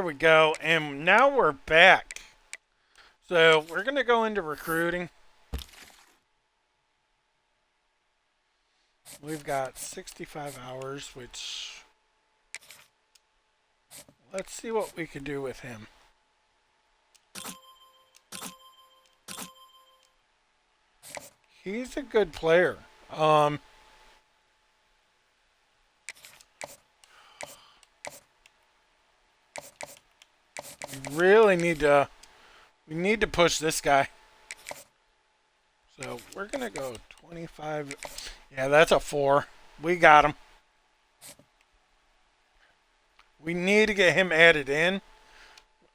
we go. And now we're back. So we're going to go into recruiting. We've got 65 hours, which... Let's see what we can do with him. He's a good player. We need to push this guy. So we're gonna go 25. Yeah, that's a 4. We got him. We need to get him added in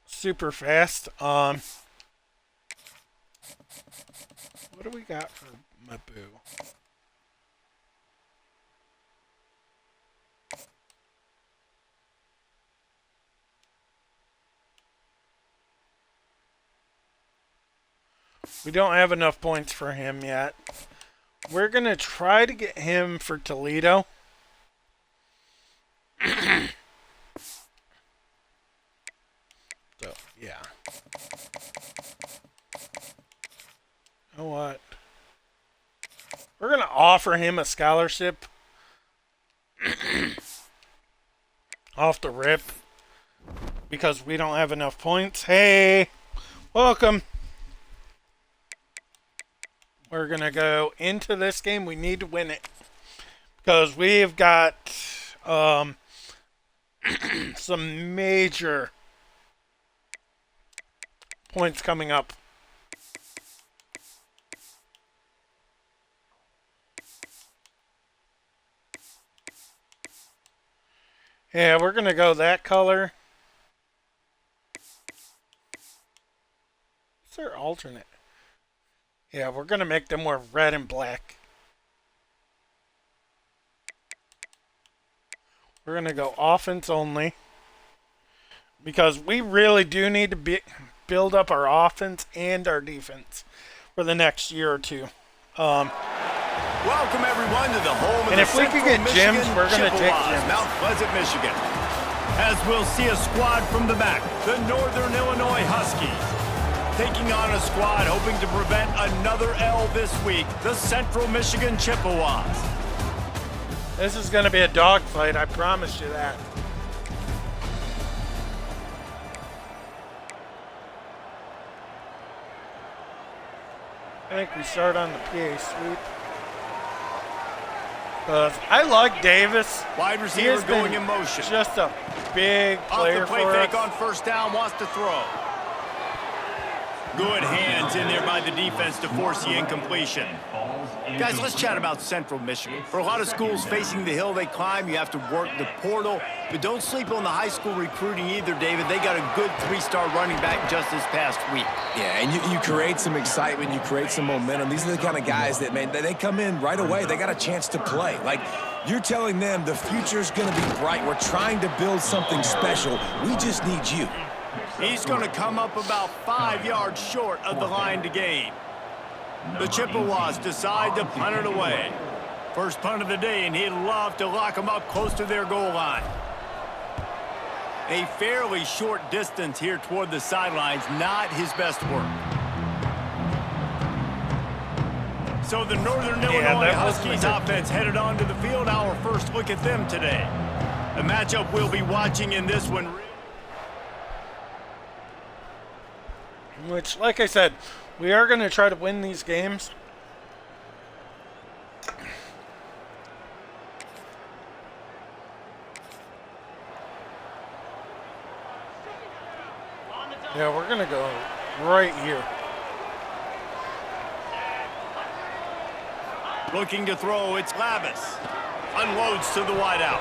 super fast. What do we got for Mabu? We don't have enough points for him yet. We're going to try to get him for Toledo. So, yeah. You know what? We're going to offer him a scholarship off the rip because we don't have enough points. Hey, welcome. We're going to go into this game. We need to win it because we've got some major points coming up. Yeah, we're going to go that color. What's their alternate? Yeah, we're going to make them more red and black. We're going to go offense only. Because we really do need to build up our offense and our defense for the next year or two. Welcome everyone to the home of and the if we could get Michigan gyms, we're going to take Chippewas, gyms. Mount Pleasant, Michigan. As we'll see a squad from the back, the Northern Illinois Huskies. Taking on a squad hoping to prevent another L this week, the Central Michigan Chippewas. This is going to be a dogfight, I promise you that. I think we start on the PA sweep. I like Davis. Wide receiver going in motion. Just a big player Off the play for fake us. on first down, wants to throw. Good hands in there by the defense to force the incompletion. Guys, let's chat about Central Michigan. For a lot of schools facing the hill they climb, you have to work the portal. But don't sleep on the high school recruiting either, David. They got a good 3-star running back just this past week. Yeah, and you create some excitement, you create some momentum. These are the kind of guys that, man, they come in right away. They got a chance to play. Like, you're telling them the future's going to be bright. We're trying to build something special. We just need you. He's going to come up about 5 yards short of the line to gain. The Chippewas decide to punt it away. First punt of the day, and he'd love to lock them up close to their goal line. A fairly short distance here toward the sidelines, not his best work. So the Northern Illinois Huskies offense headed onto the field. Our first look at them today. The matchup we'll be watching in this one. Which, like I said, we are going to try to win these games. Yeah, we're going to go right here. Looking to throw, it's Lavis. Unloads to the wideout.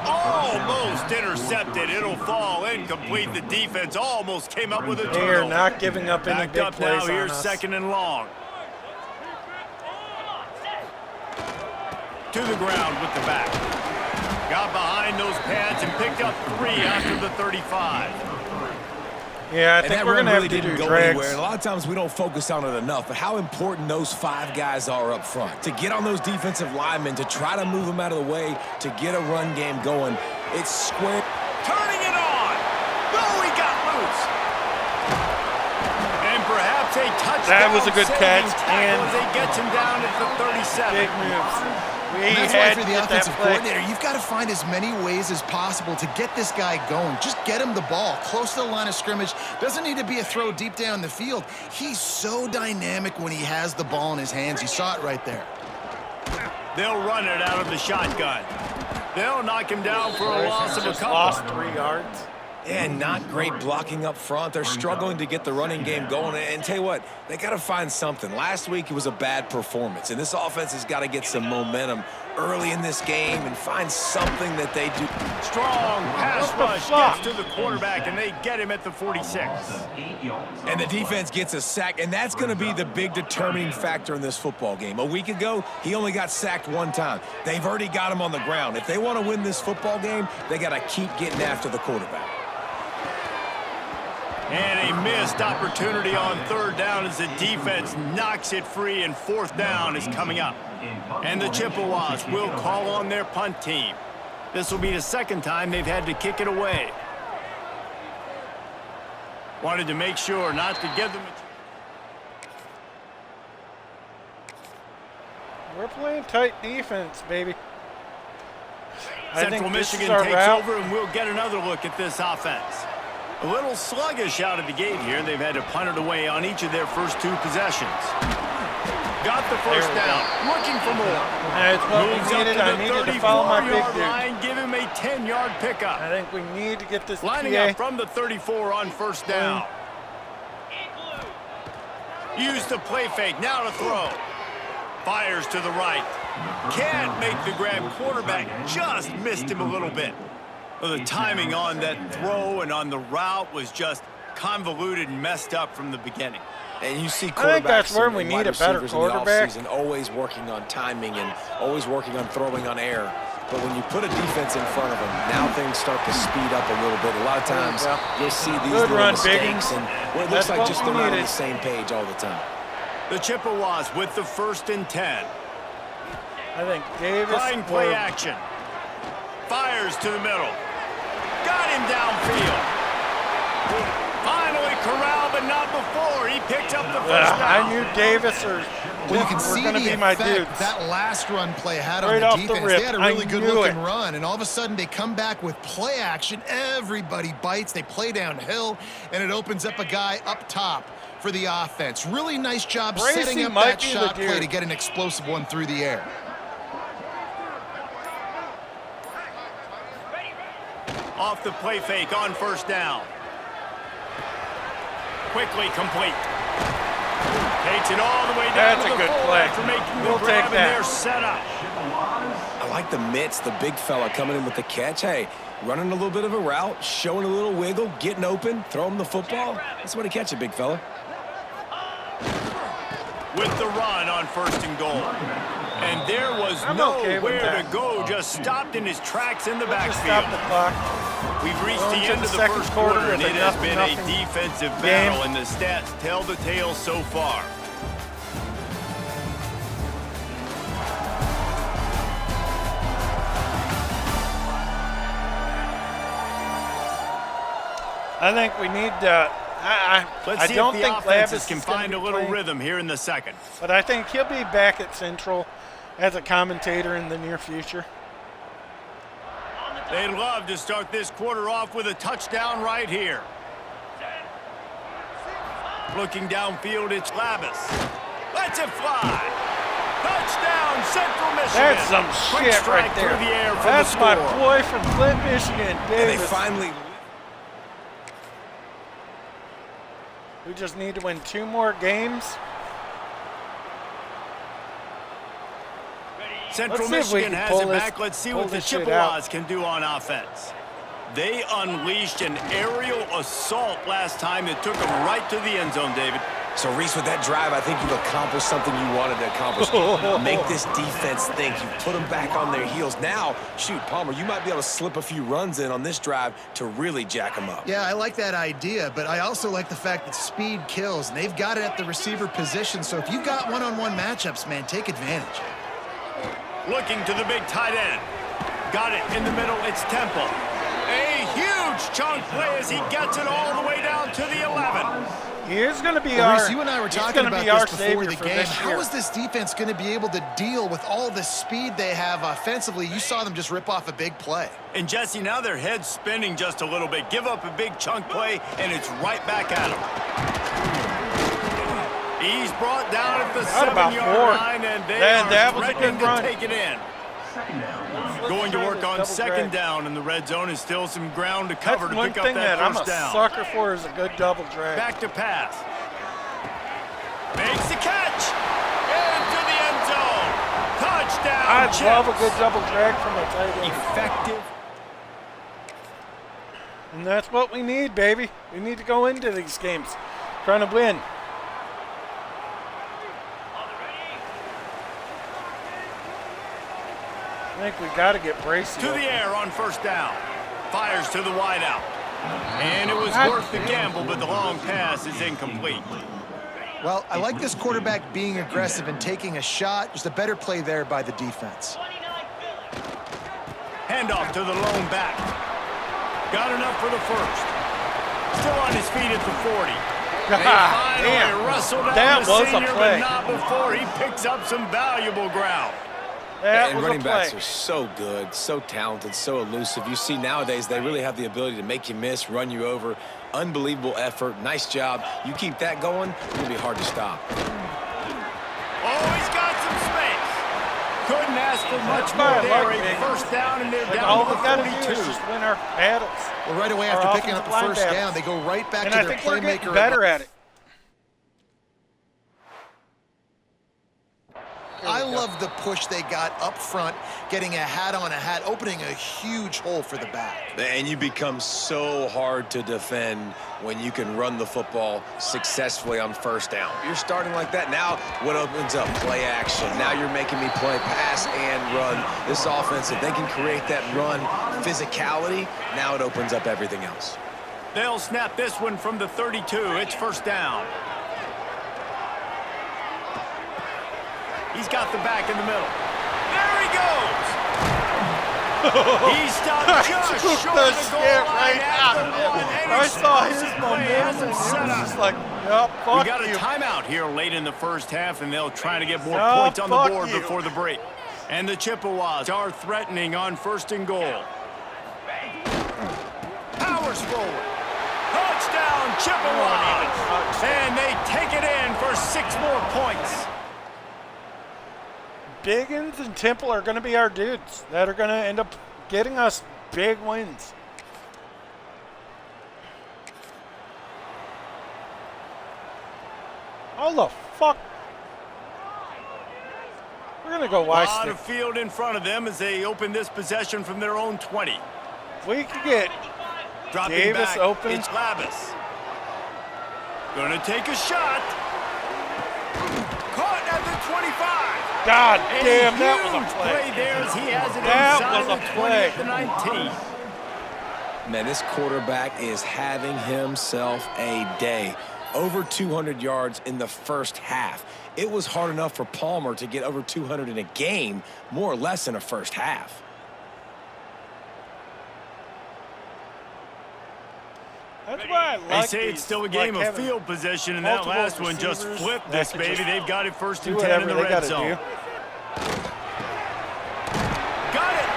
Almost intercepted. It'll fall incomplete. The defense almost came up with a turnover. They are not giving up any big plays now. on Here's us. 2nd and long. To the ground with the back. Got behind those pads and picked up 3 after the 35. Yeah, I think we're going to have to do drags. And a lot of times we don't focus on it enough, but how important those 5 guys are up front. To get on those defensive linemen, to try to move them out of the way, to get a run game going. It's square. Turning it on. The It's a touchdown. That was a good catch, and as they gets him down at the 37. big moves. We And that's why had for to the get that offensive play. coordinator, you've got to find as many ways as possible to get this guy going. Just get him the ball close to the line of scrimmage. Doesn't need to be a throw deep down the field. He's so dynamic when he has the ball in his hands. You saw it right there. They'll run it out of the shotgun. They'll knock him down for a loss of a Just couple. lost 3 yards. And not great blocking up front. They're struggling to get the running game going. And tell you what, they got to find something. Last week, it was a bad performance. And this offense has got to get some momentum early in this game and find something that they do. Strong pass What the rush fuck? gets to the quarterback, and they get him at the 46. And the defense gets a sack, and that's going to be the big determining factor in this football game. A week ago, he only got sacked 1 time. They've already got him on the ground. If they want to win this football game, they got to keep getting after the quarterback. And a missed opportunity on 3rd down as the defense knocks it free, and 4th down is coming up. And the Chippewas will call on their punt team. This will be the 2nd time they've had to kick it away. Wanted to make sure not to give them We're playing tight defense, baby. I Central think this Michigan is our takes route. over, and we'll get another look at this offense. A little sluggish out of the gate here. They've had to punt it away on each of their first 2 possessions. Got the first down. Looking for more. That's what Moves we up needed. to I the needed to follow my big 34-yard dude. line. Give him a 10-yard pickup. I think we need to get this Lining PA. up from the 34 on 1st down. Use the play fake. Now to throw. Fires to the right. Can't make the grab. Quarterback just missed him a little bit. Well, the timing on that throw and on the route was just convoluted and messed up from the beginning. And you see I think that's quarterbacks where and we wide need a better receivers in the quarterback. offseason always working on timing and always working on throwing on air. But when you put a defense in front of them, now things start to speed up a little bit. A lot of times you'll see these Good little run, mistakes, Biggins. and well, it looks That's like what just we they're not on needed. the same page all the time. The Chippewas with the 1st and 10. I think Davis Flying play or action. Fires to the middle. Got him downfield. Finally corralled, but not before. He picked up the first down. I knew Davis or Well, you can were see going to the be my effect dudes. that last run play had on Right the off the defense. rip. They had a I really good knew looking it. run, and all of a sudden they come back with play action. Everybody bites. They play downhill, and it opens up a guy up top for the offense. Really nice job Bracey setting up might that be the shot play dude. to get an explosive one through the air. Off the play fake on 1st down. Quickly complete. Takes it all the way down That's to a the good 4 play. after making the We'll grab, take and that. they're set up. I like the mitts, the big fella coming in with the catch. Hey, running a little bit of a route, showing a little wiggle, getting open, throw him the football. That's the way to catch it, big fella. With the run on 1st and goal. And there was I'm okay with nowhere that. to go, just stopped in his tracks in the Just stop backfield. the clock. We've reached Going the to end the of the second first quarter quarter, and with it a has been a nothing defensive game. battle, and the stats tell the tale so far. I think we need. Let's I see don't if the think offenses Lavis can is gonna find be a little playing, rhythm here in the 2nd. but I think he'll be back at Central as a commentator in the near future. They'd love to start this quarter off with a touchdown right here. Looking downfield, it's Lavis. Lets it fly. Touchdown, Central Michigan. That's some Quick shit strike right there. through the air for That's the my score. boy from Flint, Michigan, And they Davis. finally... We just need to win 2 more games. Central Let's see if we Michigan can has pull it this- back. Let's see pull what the this shit Chippewas can do on offense. They unleashed an aerial assault last time that took them right to the end zone, David. So, Reese, with that drive, I think you've accomplished something you wanted to accomplish. Make this defense think. You put them back on their heels. Now, shoot, Palmer, you might be able to slip a few runs in on this drive to really jack them up. Yeah, I like that idea, but I also like the fact that speed kills, and they've got it at the receiver position. So if you've got one-on-one matchups, man, take advantage. Looking to the big tight end. Got it in the middle. It's Temple. A huge chunk play as he gets it all the way down to the 11. He is going to be Well, our. Reese, you and I were he's talking gonna about be our this before savior the for game. this How year. is this defense going to be able to deal with all the speed they have offensively? You saw them just rip off a big play. And Jesse, now their head's spinning just a little bit. Give up a big chunk play, and it's right back at him. He's brought down at the about 7-yard four. line, and they Man, are that was a threatening good to run. take it in. Going to work on second down in the red zone, and still some ground to cover That's to one pick up thing that that I'm a first down. sucker for is a good double drag. Back to pass. Makes the catch. Into the end zone. Touchdown, I Chiefs. love a good double drag from a tight end. Effective. And that's what we need, baby. We need to go into these games trying to win. I think we got to get Bracey. To the air on first down. Fires to the wideout. And it was God worth the damn. gamble, but the long pass is incomplete. Well, I like this quarterback being aggressive and taking a shot. Just a better play there by the defense. Handoff to the lone back. Got enough for the first. Still on his feet at the 40. They finally Damn. wrestled out That the was a senior, play. but not before he picks up some valuable ground. That And was running a backs play. are so good, so talented, so elusive. You see nowadays they really have the ability to make you miss, run you over. Unbelievable effort. Nice job. You keep that going, it'll be hard to stop. Oh, he's got some space. Couldn't ask for much why more I there. like A Big. first down, and they're Like, down all to we the got to do 42. is just win our battles. Well, right away Our after picking up the offensive first line down, battles. they go right back And to I their think we're getting playmaker. better at it. I love the push they got up front, getting a hat on a hat, opening a huge hole for the back. And you become so hard to defend when you can run the football successfully on first down. You're starting like that. Now what opens up? Play action. Now you're making me play pass and run. This offense, if they can create that run physicality, now it opens up everything else. They'll snap this one from the 32. It's first down. He's got the back in the middle. There he goes. He stopped just Took short the of the goal shit line right at out the of him. one. And I he saw stops his his play as momentum. a He was setup. just like, yep, We fuck got a you. timeout here late in the first half, and they'll try to get more Oh, points on the fuck board you. before the break. And the Chippewas are threatening on first and goal. Powers forward. Touchdown, Chippewas. And they take it in for 6 more points. Biggins and Temple are going to be our dudes that are going to end up getting us big wins. How the fuck? We're going to go A lot wide of stick. field in front of them as they open this possession from their own 20. If we could get Dropping Davis back, open. it's Lavis. Gonna take a shot. Caught at the 25. God And damn, that was huge a play. there as he has it That inside was a the 20 play. at the 19. Man, this quarterback is having himself a day. Over 200 yards in the first half. It was hard enough for Palmer to get over 200 in a game, more or less in a first half. That's why I They like say these, it's still a like game of having field possession, and that multiple last one just receivers flipped that this could baby. just They've got it first do and 10 in whatever the they red got to zone. do. Got it.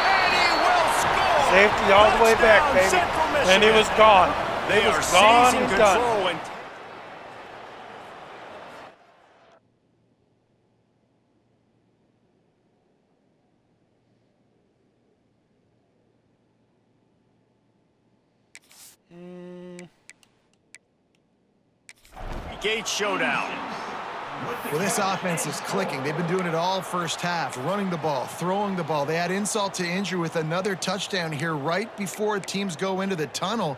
And he will score. Safety all the way back, Touchdown, baby. Central And it Michigan. was gone. They It are was gone seizing and done. control and Gate showdown. Well, this offense is clicking. They've been doing it all first half, running the ball, throwing the ball. They had insult to injury with another touchdown here right before teams go into the tunnel.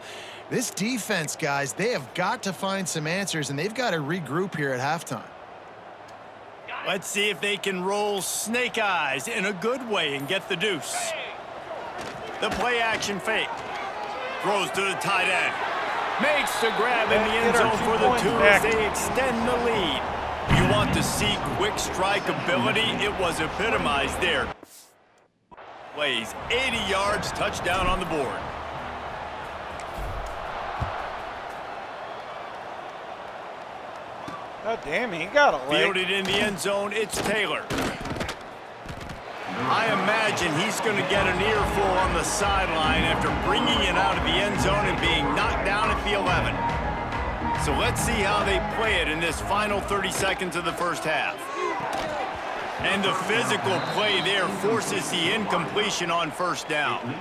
This defense, guys, they have got to find some answers, and they've got to regroup here at halftime. Let's see if they can roll snake eyes in a good way and get the deuce. The play action fake. Throws to the tight end. Makes the grab in the end Get our zone for 2 the points 2 back. as they extend the lead. You want to see quick strike ability? It was epitomized there. Plays 80 yards, touchdown on the board. God damn, he got a leg. Fielded in the end zone, it's Taylor. I imagine he's going to get an earful on the sideline after bringing it out of the end zone and being knocked down at the 11. So let's see how they play it in this final 30 seconds of the first half. And the physical play there forces the incompletion on first down.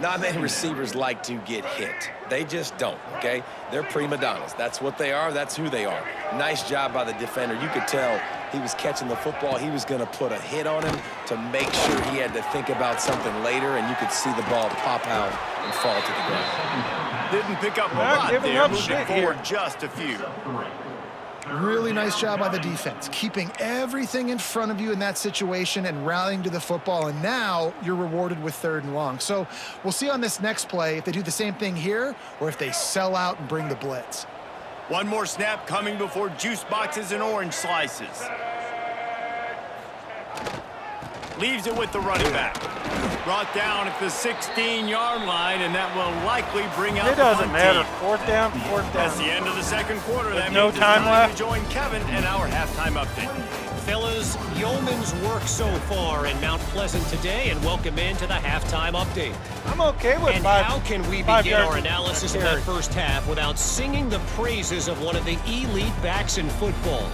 Not many receivers like to get hit. They just don't, okay? They're prima donnas. That's what they are. That's who they are. Nice job by the defender. You could tell he was catching the football. He was going to put a hit on him to make sure he had to think about something later, and you could see the ball pop out and fall to the ground. Didn't pick up a Not lot giving there, up moving shit forward here. just a few. Really nice job by the defense, keeping everything in front of you in that situation and rallying to the football, and now you're rewarded with 3rd and long. So we'll see on this next play if they do the same thing here or if they sell out and bring the blitz. One more snap coming before juice boxes and orange slices. Leaves it with the running back. Brought down at the 16-yard line, and that will likely bring out It the doesn't punt matter. team. 4th down, 4th That's the down. end of the second quarter. That no means time it's left. to join Kevin and our halftime update. Fellas, yeoman's work so far in Mount Pleasant today, and welcome into the halftime update. I'm okay with And 5. how can we 5 begin yards our analysis of carry. that first half without singing the praises of one of the elite backs in football?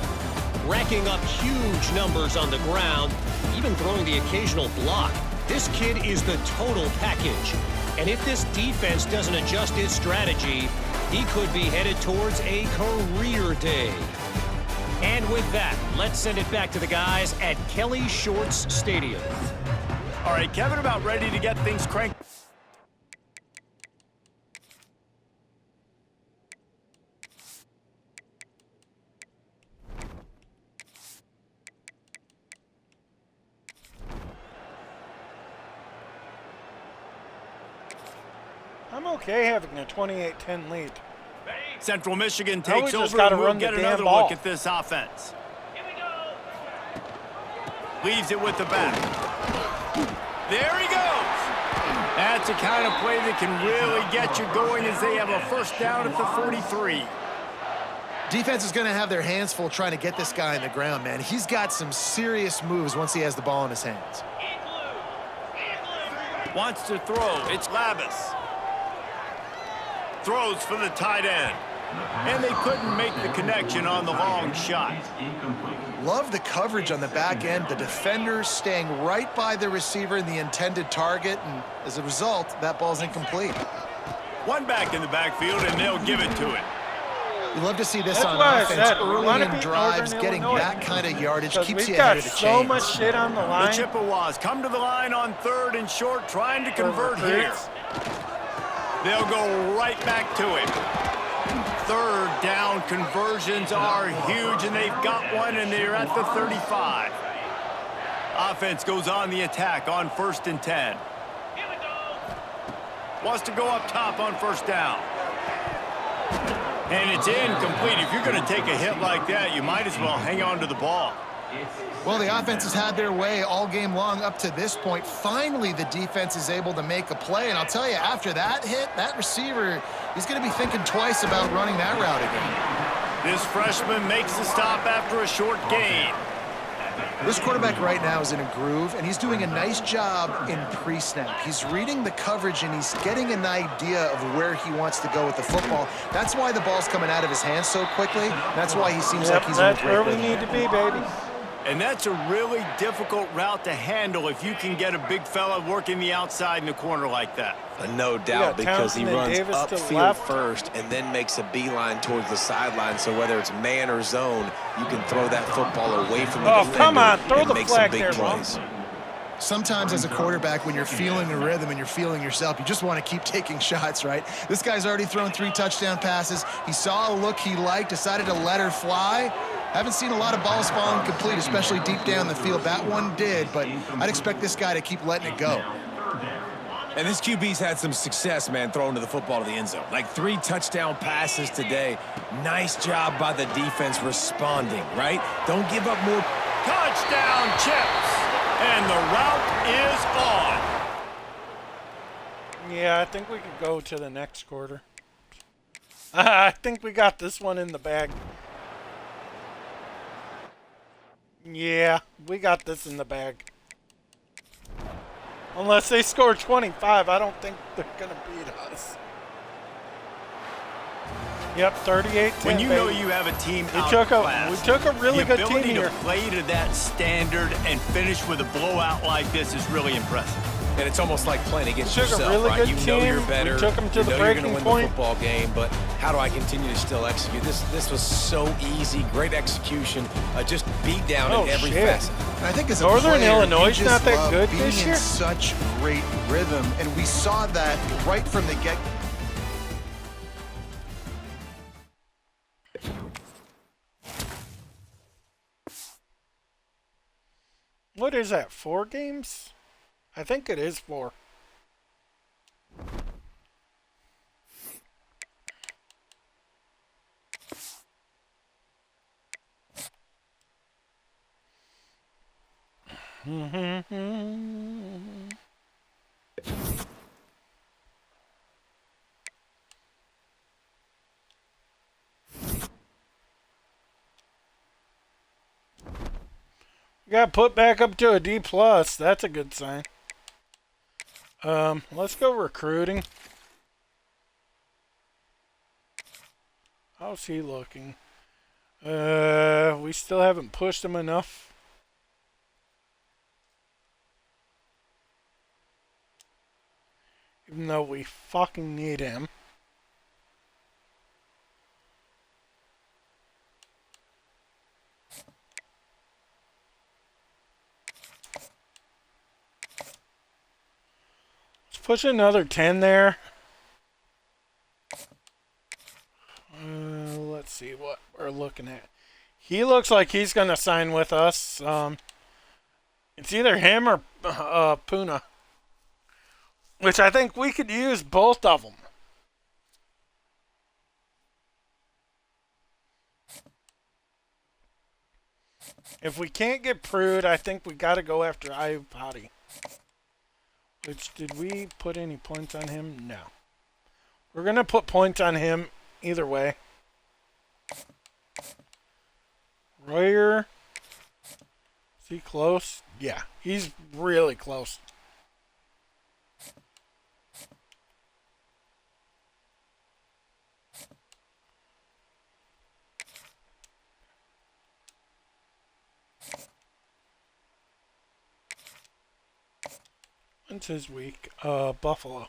Racking up huge numbers on the ground, even throwing the occasional block. This kid is the total package. And if this defense doesn't adjust its strategy, he could be headed towards a career day. And with that, let's send it back to the guys at Kelly Shorts Stadium. All right, Kevin, about ready to get things cranked. I'm okay having a 28-10 lead. Central Michigan Now we takes just over, gotta and we'll run the get damn another ball. look at this offense. Leaves it with the back. There he goes. That's a kind of play that can really get you going as they have a first down at the 43. Defense is going to have their hands full trying to get this guy on the ground, man. He's got some serious moves once he has the ball in his hands. Wants to throw. It's Labus. Throws for the tight end. And they couldn't make the connection on the long shot. Love the coverage on the back end. The defenders staying right by the receiver in the intended target, and as a result, that ball's incomplete. One back in the backfield, and they'll give it to it. You love to see this That's on why I offense said we early wanna in beat drives, Northern getting Illinois. that kind of yardage Because keeps we've you ahead got of the so chains. much shit on the The line. Chippewas come to the line on 3rd and short, trying to for convert here. recruits. They'll go right back to it. 3rd down conversions are huge, and they've got one, and they're at the 35. Offense goes on the attack on 1st and 10. Wants to go up top on 1st down. And it's incomplete. If you're going to take a hit like that, you might as well hang on to the ball. Well, the offense has had their way all game long up to this point. Finally, the defense is able to make a play. And I'll tell you, after that hit, that receiver, he's going to be thinking twice about running that route again. This freshman makes the stop after a short gain. This quarterback right now is in a groove, and he's doing a nice job in pre-snap. He's reading the coverage, and he's getting an idea of where he wants to go with the football. That's why the ball's coming out of his hands so quickly. That's why he seems like Yep, he's in a that's great where we rhythm. need to be, baby. And that's a really difficult route to handle if you can get a big fella working the outside in the corner like that. No doubt, got because he Townsend and runs Davis to the upfield left. first and then makes a beeline towards the sideline. So whether it's man or zone, you can throw that football away from the Oh, defender come on, throw and the make flag some big there, Mom. plays. Sometimes as a quarterback, when you're feeling the rhythm and you're feeling yourself, you just want to keep taking shots, right? This guy's already thrown 3 touchdown passes. He saw a look he liked, decided to let her fly. Haven't seen a lot of balls falling complete, especially deep down the field. That one did, but I'd expect this guy to keep letting it go. And this QB's had some success, man, throwing to the football to the end zone. Like 3 touchdown passes today. Nice job by the defense responding, right? Don't give up more. Touchdown Chips! And the route is on. Yeah, I think we could go to the next quarter. I think we got this one in the bag. Yeah, we got this in the bag. Unless they score 25, I don't think they're going to beat us. Yep, 38-10. When you know you have a team we took a really good team here. The ability here. to play to that standard and finish with a blowout like this is really impressive. And it's almost like playing against We took yourself, a really right? good You team. know you're better. We took them to you the know breaking you're going to win point. the football game, but how do I continue to still execute? This was so easy, great execution, just beat down in every facet. And I think as a Northern player, Illinois you is just not that love good being this year. in such great rhythm, and we saw that right from the get. What is that, 4 games? I think it is 4. Got put back up to a D+. That's a good sign. Let's go recruiting. How's he looking? We still haven't pushed him enough. Even though we fucking need him. Let's push another 10 there. Let's see what we're looking at. He looks like he's going to sign with us. It's either him or Puna. Which I think we could use both of them. If we can't get Prude, I think we got to go after Iupati. Which, did we put any points on him? No. We're going to put points on him either way. Royer. Is he close? Yeah, he's really close. When's his week? Buffalo.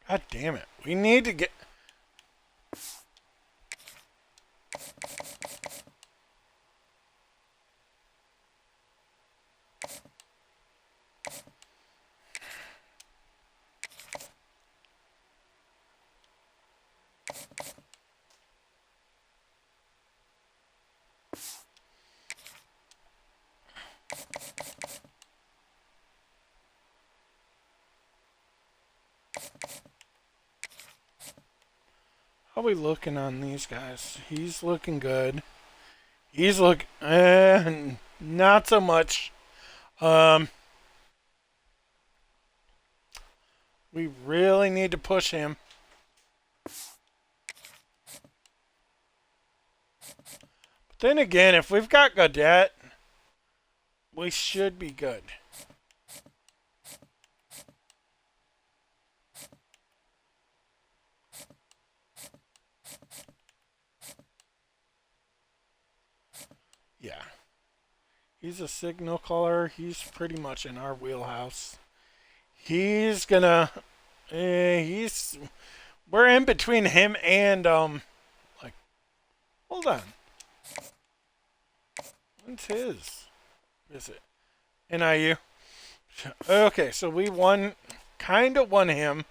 God damn it. We need to get... How are we looking on these guys? He's looking good. He's looking... not so much. We really need to push him. But then again, if we've got Gaudette, we should be good. Yeah. He's a signal caller. He's pretty much in our wheelhouse. He's gonna... We're in between him and, like... Hold on. When's his? Is it? NIU. Okay, so we won... Kinda won him.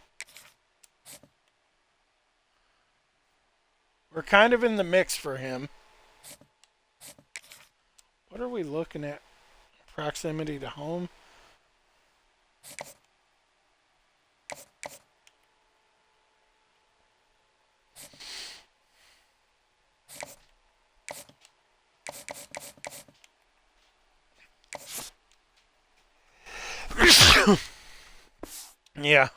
We're kind of in the mix for him. What are we looking at? Proximity to home? Yeah,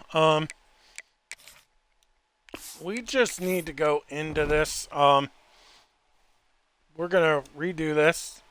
we just need to go into this, we're going to redo this.